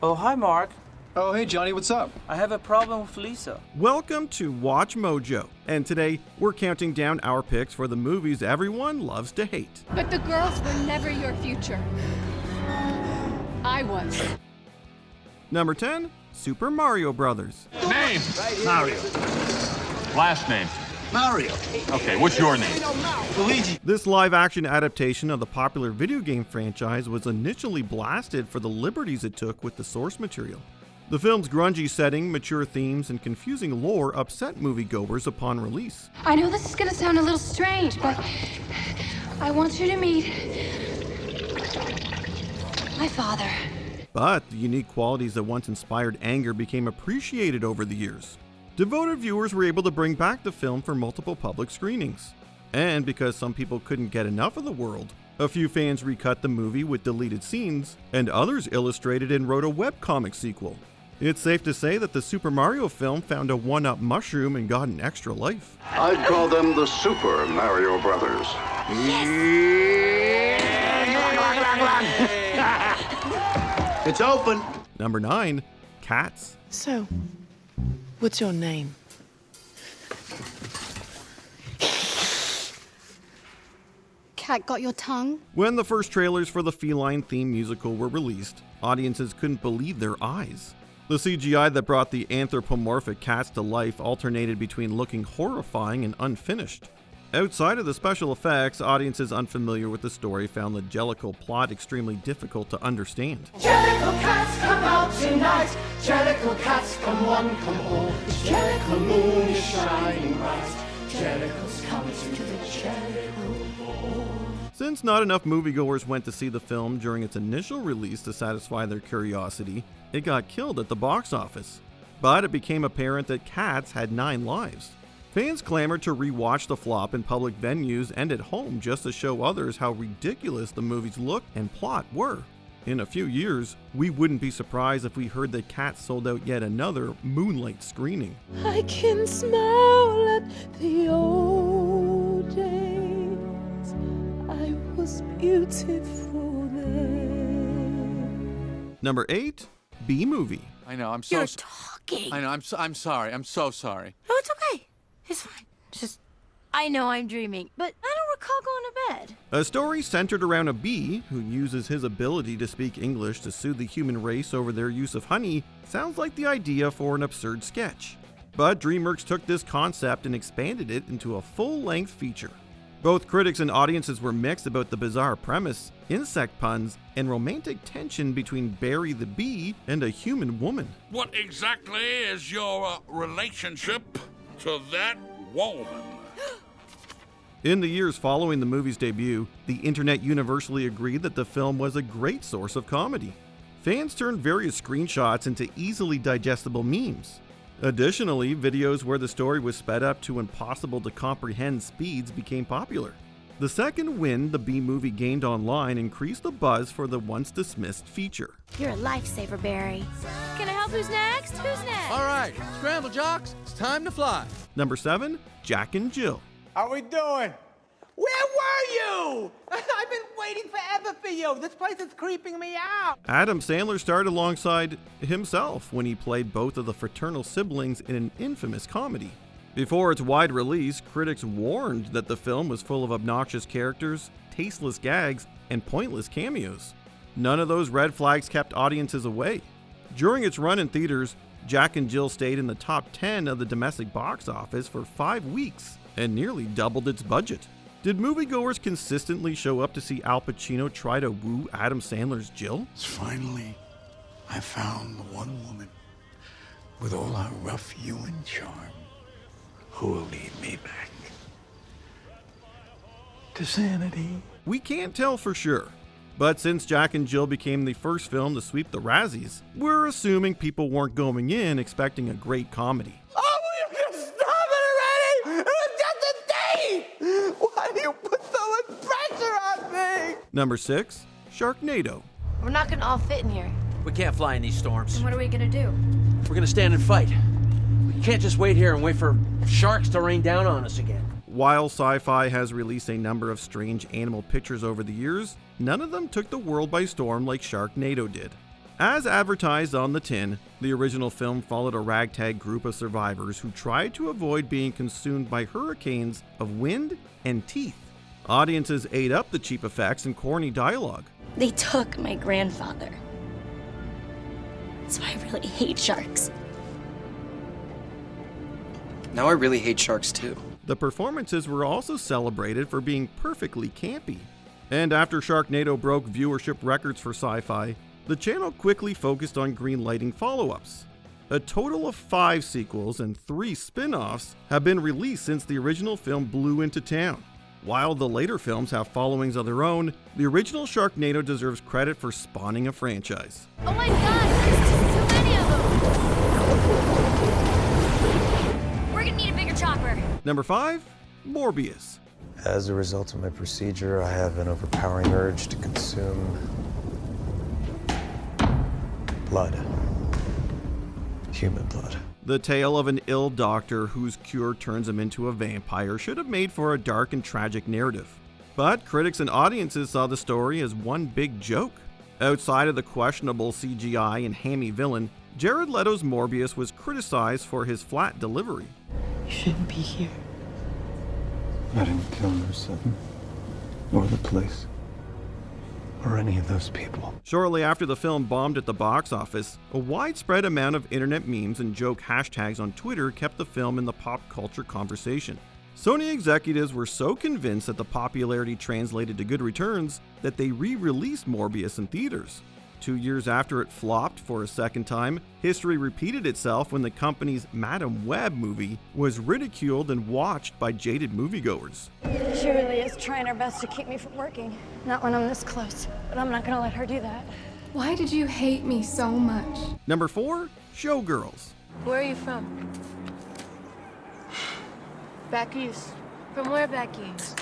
Oh, hi, Mark. Oh, hey, Johnny, what's up? I have a problem with Lisa. Welcome to Watch Mojo, and today we're counting down our picks for the movies everyone loves to hate. But the girls were never your future. I was. Number 10, Super Mario Brothers. Name? Mario. Last name? Mario. Okay, what's your name? Luigi. This live-action adaptation of the popular video game franchise was initially blasted for the liberties it took with the source material. The film's grungy setting, mature themes, and confusing lore upset moviegoers upon release. I know this is gonna sound a little strange, but I want you to meet my father. But the unique qualities that once inspired anger became appreciated over the years. Devoted viewers were able to bring back the film for multiple public screenings. And because some people couldn't get enough of the world, a few fans recut the movie with deleted scenes, and others illustrated and wrote a webcomic sequel. It's safe to say that the Super Mario film found a one-up mushroom and got an extra life. I'd call them the Super Mario Brothers. It's open. Number 9, Cats. So, what's your name? Cat got your tongue? When the first trailers for the feline theme musical were released, audiences couldn't believe their eyes. The CGI that brought the anthropomorphic cats to life alternated between looking horrifying and unfinished. Outside of the special effects, audiences unfamiliar with the story found the jellicle plot extremely difficult to understand. Jellicle cats come out tonight. Jellicle cats, come one, come all. The Jellicle moon is shining bright. Jellicles come to the Jellicle ball. Since not enough moviegoers went to see the film during its initial release to satisfy their curiosity, it got killed at the box office. But it became apparent that Cats had 9 lives. Fans clamored to re-watch the flop in public venues and at home just to show others how ridiculous the movie's look and plot were. In a few years, we wouldn't be surprised if we heard that Cats sold out yet another moonlight screening. I can smile at the old days. I was beautiful then. Number 8, B-Movie. I know, I'm so You're talking. I know, I'm sorry. I'm so sorry. No, it's okay. It's fine. Just, I know I'm dreaming, but I don't recall going to bed. A story centered around a bee who uses his ability to speak English to soothe the human race over their use of honey sounds like the idea for an absurd sketch. But DreamWorks took this concept and expanded it into a full-length feature. Both critics and audiences were mixed about the bizarre premise, insect puns, and romantic tension between Barry the bee and a human woman. What exactly is your relationship to that woman? In the years following the movie's debut, the internet universally agreed that the film was a great source of comedy. Fans turned various screenshots into easily digestible memes. Additionally, videos where the story was sped up to impossible to comprehend speeds became popular. The second win the B-movie gained online increased the buzz for the once dismissed feature. You're a lifesaver, Barry. Can I help? Who's next? Who's next? All right, scramble jocks, it's time to fly. Number 7, Jack and Jill. How we doing? Where were you? I've been waiting forever for you. This place is creeping me out. Adam Sandler starred alongside himself when he played both of the fraternal siblings in an infamous comedy. Before its wide release, critics warned that the film was full of obnoxious characters, tasteless gags, and pointless cameos. None of those red flags kept audiences away. During its run in theaters, Jack and Jill stayed in the top 10 of the domestic box office for 5 weeks and nearly doubled its budget. Did moviegoers consistently show up to see Al Pacino try to woo Adam Sandler's Jill? Finally, I found the one woman with all her rough hewn charm who will lead me back to sanity. We can't tell for sure. But since Jack and Jill became the first film to sweep the Razzies, we're assuming people weren't going in expecting a great comedy. Oh, will you just stop it already? It was just a date. Why do you put so much pressure on me? Number 6, Sharknado. We're not gonna all fit in here. We can't fly in these storms. Then what are we gonna do? We're gonna stand and fight. We can't just wait here and wait for sharks to rain down on us again. While sci-fi has released a number of strange animal pictures over the years, none of them took the world by storm like Sharknado did. As advertised on the tin, the original film followed a ragtag group of survivors who tried to avoid being consumed by hurricanes of wind and teeth. Audiences ate up the cheap effects and corny dialogue. They took my grandfather. So I really hate sharks. Now I really hate sharks too. The performances were also celebrated for being perfectly campy. And after Sharknado broke viewership records for Sci-Fi, the channel quickly focused on greenlighting follow-ups. A total of 5 sequels and 3 spin-offs have been released since the original film blew into town. While the later films have followings of their own, the original Sharknado deserves credit for spawning a franchise. Oh my god, there's just too many of them! We're gonna need a bigger chopper. Number 5, Morbius. As a result of my procedure, I have an overpowering urge to consume blood. Human blood. The tale of an ill doctor whose cure turns him into a vampire should have made for a dark and tragic narrative. But critics and audiences saw the story as one big joke. Outside of the questionable CGI and hammy villain, Jared Leto's Morbius was criticized for his flat delivery. You shouldn't be here. I didn't kill your son, or the place, or any of those people. Shortly after the film bombed at the box office, a widespread amount of internet memes and joke hashtags on Twitter kept the film in the pop culture conversation. Sony executives were so convinced that the popularity translated to good returns that they re-released Morbius in theaters. 2 years after it flopped for a second time, history repeated itself when the company's Madam Web movie was ridiculed and watched by jaded moviegoers. She really is trying her best to keep me from working. Not when I'm this close, but I'm not gonna let her do that. Why did you hate me so much? Number 4, Showgirls. Where are you from? Back east. From where back east?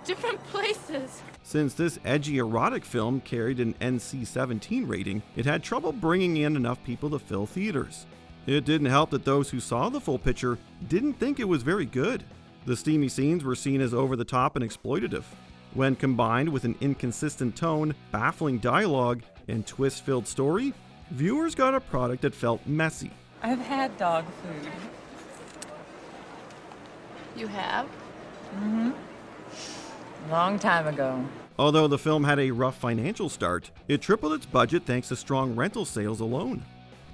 Different places. Since this edgy erotic film carried an NC-17 rating, it had trouble bringing in enough people to fill theaters. It didn't help that those who saw the full picture didn't think it was very good. The steamy scenes were seen as over-the-top and exploitative. When combined with an inconsistent tone, baffling dialogue, and twist-filled story, viewers got a product that felt messy. I've had dog food. You have? Mm-hmm. Long time ago. Although the film had a rough financial start, it tripled its budget thanks to strong rental sales alone.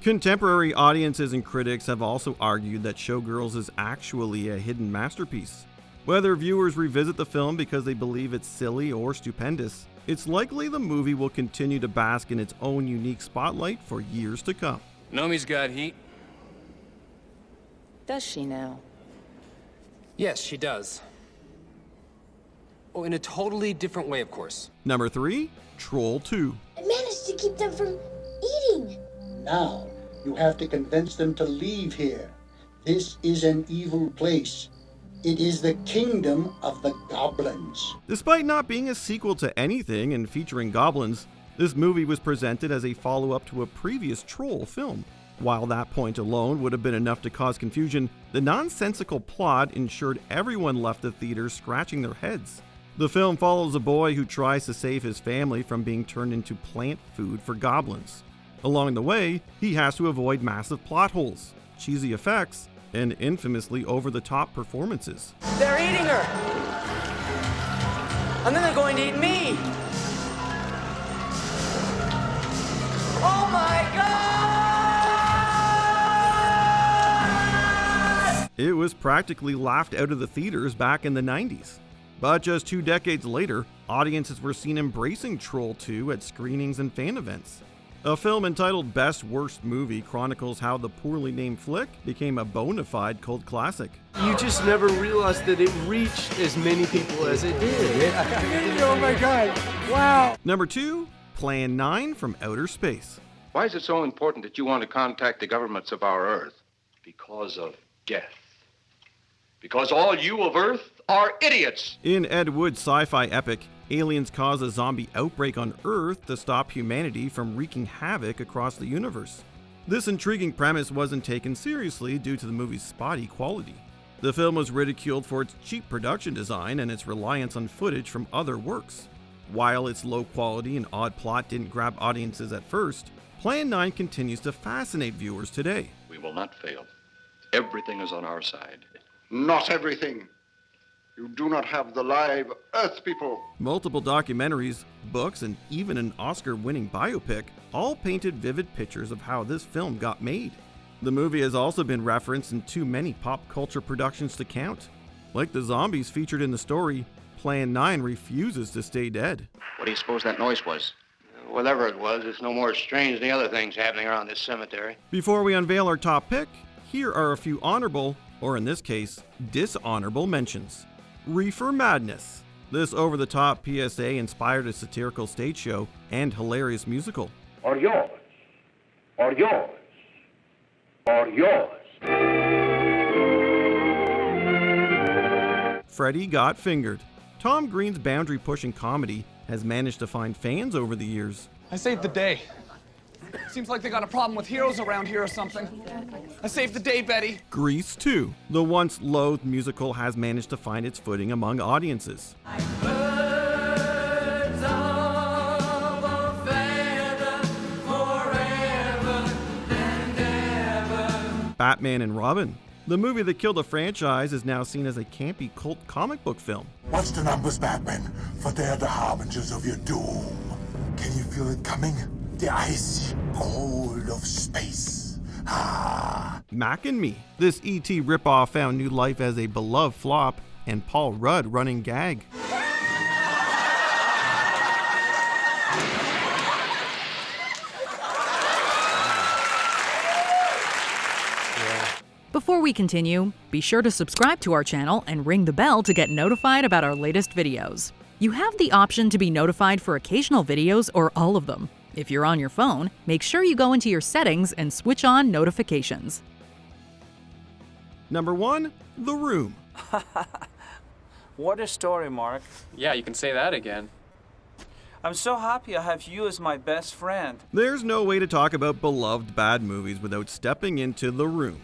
Contemporary audiences and critics have also argued that Showgirls is actually a hidden masterpiece. Whether viewers revisit the film because they believe it's silly or stupendous, it's likely the movie will continue to bask in its own unique spotlight for years to come. Nomi's got heat. Does she now? Yes, she does. Oh, in a totally different way, of course. Number 3, Troll 2. I managed to keep them from eating. Now, you have to convince them to leave here. This is an evil place. It is the kingdom of the goblins. Despite not being a sequel to anything and featuring goblins, this movie was presented as a follow-up to a previous Troll film. While that point alone would have been enough to cause confusion, the nonsensical plot ensured everyone left the theater scratching their heads. The film follows a boy who tries to save his family from being turned into plant food for goblins. Along the way, he has to avoid massive plot holes, cheesy effects, and infamously over-the-top performances. They're eating her! And then they're going to eat me! Oh my God! It was practically laughed out of the theaters back in the 90s. But just 2 decades later, audiences were seen embracing Troll 2 at screenings and fan events. A film entitled Best Worst Movie chronicles how the poorly named flick became a bona fide cult classic. You just never realized that it reached as many people as it did. Oh my God, wow. Number 2, Plan 9 from Outer Space. Why is it so important that you want to contact the governments of our Earth? Because of death. Because all you of Earth are idiots! In Ed Wood's sci-fi epic, aliens cause a zombie outbreak on Earth to stop humanity from wreaking havoc across the universe. This intriguing premise wasn't taken seriously due to the movie's spotty quality. The film was ridiculed for its cheap production design and its reliance on footage from other works. While its low quality and odd plot didn't grab audiences at first, Plan 9 continues to fascinate viewers today. We will not fail. Everything is on our side. Not everything. You do not have the live Earth people. Multiple documentaries, books, and even an Oscar-winning biopic all painted vivid pictures of how this film got made. The movie has also been referenced in too many pop culture productions to count. Like the zombies featured in the story, Plan 9 refuses to stay dead. What do you suppose that noise was? Whatever it was, it's no more strange than the other things happening around this cemetery. Before we unveil our top pick, here are a few honorable, or in this case, dishonorable mentions. Reefer Madness. This over-the-top PSA inspired a satirical stage show and hilarious musical. Or yours. Or yours. Or yours. Freddy Got Fingered. Tom Green's boundary-pushing comedy has managed to find fans over the years. I saved the day. Seems like they got a problem with heroes around here or something. I saved the day, Betty. Grease 2. The once loathed musical has managed to find its footing among audiences. Batman and Robin. The movie that killed a franchise is now seen as a campy cult comic book film. Watch the numbers, Batman, for they're the harbingers of your doom. Can you feel it coming? The ice cold of space. Ah. Mac and Me. This E.T. ripoff found new life as a beloved flop and Paul Rudd running gag. Before we continue, be sure to subscribe to our channel and ring the bell to get notified about our latest videos. You have the option to be notified for occasional videos or all of them. If you're on your phone, make sure you go into your settings and switch on notifications. Number 1, The Room. What a story, Mark. Yeah, you can say that again. I'm so happy I have you as my best friend. There's no way to talk about beloved bad movies without stepping into The Room.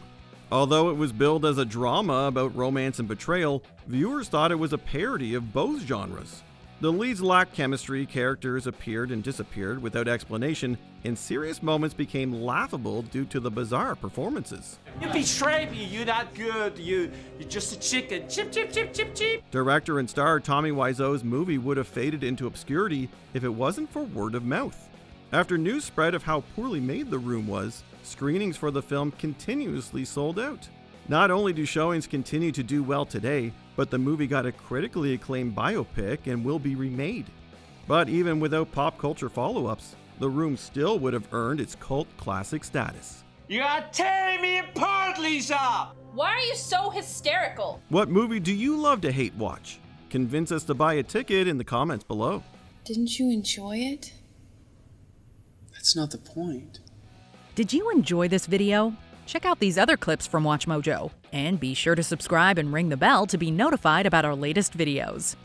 Although it was billed as a drama about romance and betrayal, viewers thought it was a parody of both genres. The leads lacked chemistry, characters appeared and disappeared without explanation, and serious moments became laughable due to the bizarre performances. You betrayed me, you're not good, you're just a chicken. Chip, chip, chip, chip, chip. Director and star Tommy Wiseau's movie would have faded into obscurity if it wasn't for word of mouth. After news spread of how poorly made The Room was, screenings for the film continuously sold out. Not only do showings continue to do well today, but the movie got a critically acclaimed biopic and will be remade. But even without pop culture follow-ups, The Room still would have earned its cult classic status. You are tearing me apart, Lisa! Why are you so hysterical? What movie do you love to hate watch? Convince us to buy a ticket in the comments below. Didn't you enjoy it? That's not the point. Did you enjoy this video? Check out these other clips from WatchMojo, and be sure to subscribe and ring the bell to be notified about our latest videos.